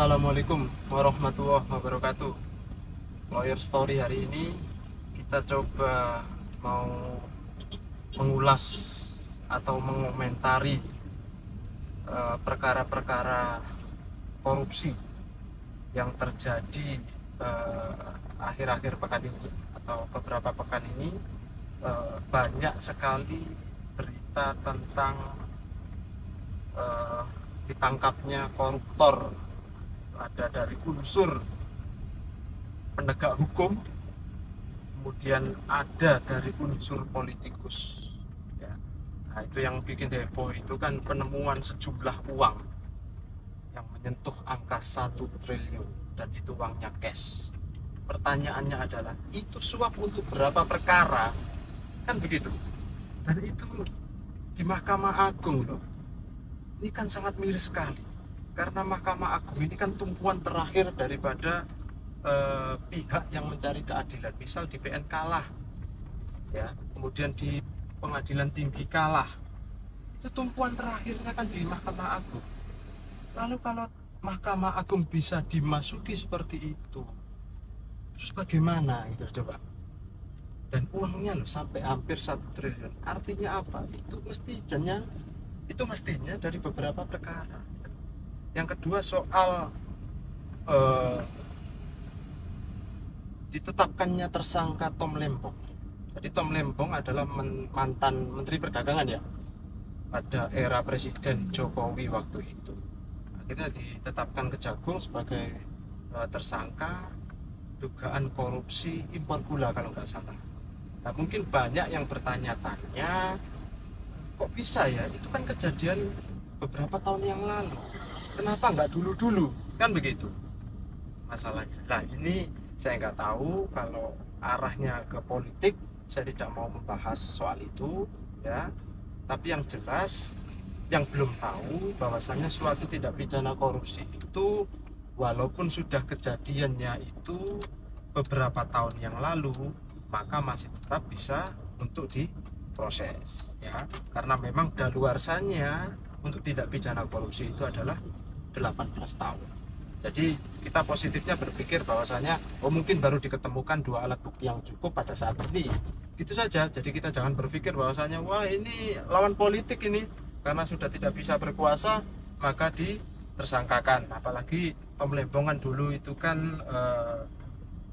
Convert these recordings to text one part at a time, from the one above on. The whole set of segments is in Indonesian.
Assalamualaikum warahmatullahi wabarakatuh. Lawyer Story hari ini kita coba mau mengulas atau mengomentari perkara-perkara korupsi yang terjadi akhir-akhir pekan ini atau beberapa pekan ini. Banyak sekali berita tentang ditangkapnya koruptor, ada dari unsur penegak hukum, kemudian ada dari unsur politikus ya. Nah, itu yang bikin heboh itu kan penemuan sejumlah uang yang menyentuh angka 1 triliun dan itu uangnya cash. Pertanyaannya adalah, itu suap untuk berapa perkara? Kan begitu. Dan itu di Mahkamah Agung loh. Ini kan sangat miris sekali, karena Mahkamah Agung ini kan tumpuan terakhir daripada pihak yang mencari keadilan. Misal di PN kalah ya, kemudian di Pengadilan Tinggi kalah, itu tumpuan terakhirnya kan di Mahkamah Agung. Lalu kalau Mahkamah Agung bisa dimasuki seperti itu, terus bagaimana itu coba? Dan uangnya loh sampai hampir 1 triliun. Artinya apa? Itu mestinya dari beberapa perkara. Yang kedua soal ditetapkannya tersangka Tom Lembong. Jadi Tom Lembong adalah mantan Menteri Perdagangan ya, pada era Presiden Jokowi waktu itu. Akhirnya ditetapkan Kejagung sebagai tersangka dugaan korupsi impor gula kalau nggak salah. Nah, mungkin banyak yang bertanya-tanya, kok bisa ya, itu kan kejadian beberapa tahun yang lalu, kenapa nggak dulu-dulu, kan begitu masalahnya. Nah, ini saya nggak tahu, kalau arahnya ke politik saya tidak mau membahas soal itu ya. Tapi yang jelas, yang belum tahu bahwasannya suatu tindak pidana korupsi itu walaupun sudah kejadiannya itu beberapa tahun yang lalu, maka masih tetap bisa untuk diproses ya, karena memang daluarsanya untuk tindak pidana korupsi itu adalah 18 tahun. Jadi kita positifnya berpikir bahwasanya mungkin baru diketemukan 2 alat bukti yang cukup pada saat ini, gitu saja. Jadi kita jangan berpikir bahwasanya wah ini lawan politik ini, karena sudah tidak bisa berkuasa maka ditersangkakan. Apalagi Tom Lembong kan dulu itu kan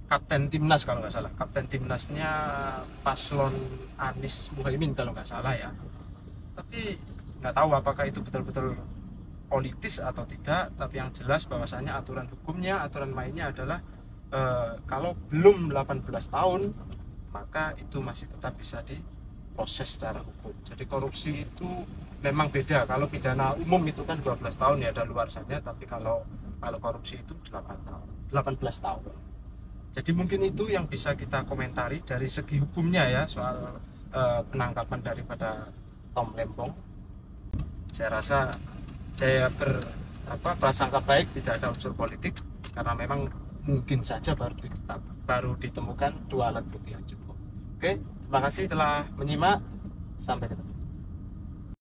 kapten timnas kalau nggak salah, kapten timnasnya paslon Anies Muhaimin kalau nggak salah ya. Tapi nggak tahu apakah itu betul-betul politis atau tidak. Tapi yang jelas bahwasannya aturan hukumnya, aturan mainnya adalah kalau belum 18 tahun maka itu masih tetap bisa diproses secara hukum. Jadi korupsi itu memang beda. Kalau pidana umum itu kan 12 tahun ya daluarsanya, tapi kalau korupsi itu 18 tahun. Jadi mungkin itu yang bisa kita komentari dari segi hukumnya ya, soal penangkapan daripada Tom Lembong. Saya rasa saya prasangka baik, tidak ada unsur politik, karena memang mungkin saja baru ditemukan 2 alat bukti yang cukup. Oke, terima kasih telah menyimak, sampai ketemu.